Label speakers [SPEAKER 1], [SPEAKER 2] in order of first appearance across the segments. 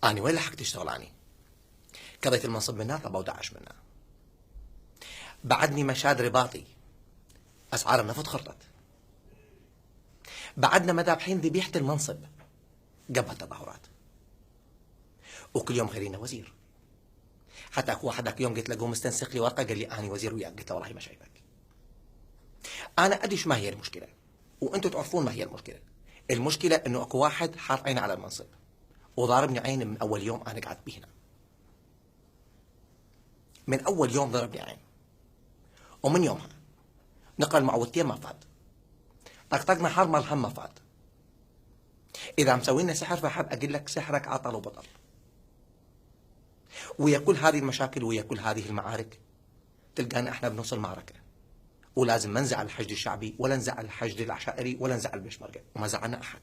[SPEAKER 1] أنا وين لحقت أشتغل أني؟ قضيت المنصب منها طب وداعش منها. بعدني مشاد رباطي، أسعار النفط خرطت. بعدنا مذابحين ذبيحة المنصب قبل التظاهرات، وكل يوم غيرينا وزير. حتى اكو واحد ذاك يوم قلت له قوم استنسخ لي ورقه، قال لي اني وزير وياك، قلت له والله ما شايفك. انا ادري ما هي المشكله، وانتم تعرفون ما هي المشكله. المشكله انه اكو واحد حاط عينه على المنصب وضاربني عين من اول يوم انا قعدت به هنا. من اول يوم ضربني عين، ومن يومها نقل معوضتين ما فات، طقطقنا حرمل هم ما فات. اذا مسوي لنا سحر فحب اقول لك سحرك عطل وبطل. ويا كل هذه المشاكل ويا كل هذه المعارك تلقانا احنا بنص المعركه، ولازم ما نزعل الحشد الشعبي ولا نزعل الحشد العشائري ولا نزعل البشمركه، وما زعلنا احد.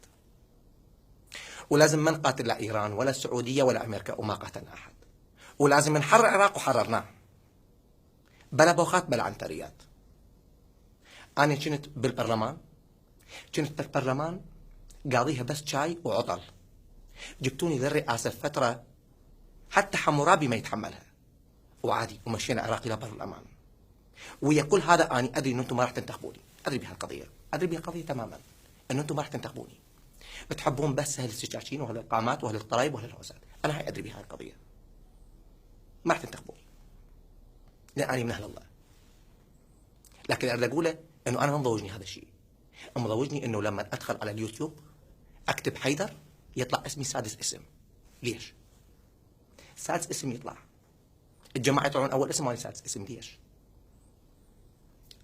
[SPEAKER 1] ولازم ما نقاتل لا ايران ولا السعوديه ولا امريكا، وما قاتلنا احد. ولازم نحرر العراق وحررناه، بلا بوخات بلا عنتريات. انا كنت بالبرلمان، قاضيها بس شاي وعطل. جبتوني للرئاسه فتره حتى حمورابي ما يتحملها، وعادي ومشينا العراق الى بر الامان. ويا كل هذا اني ادري ان انتم ما راح تنتخبوني، ادري بهالقضيه، ادري بهالقضيه تماما ان انتم ما راح تنتخبوني. بتحبون بس اهل السجاجين واهل القامات واهل القرايب واهل الهوسات. انا هاي ادري بهاي القضيه، ما راح تنتخبوني لان اني من اهل الله. لكن اريد اقوله انه انا ما مضوجني هذا الشيء، مضوجني انه لما ادخل على اليوتيوب اكتب حيدر يطلع اسمي سادس اسم. ليش؟ سادس اسم يطلع، الجماعه يطلعون اول اسم وانا سادس اسم. ليش؟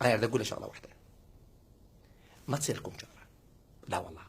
[SPEAKER 1] انا اريد اقول شغله واحده، ما تصير لكم جاره، لا والله.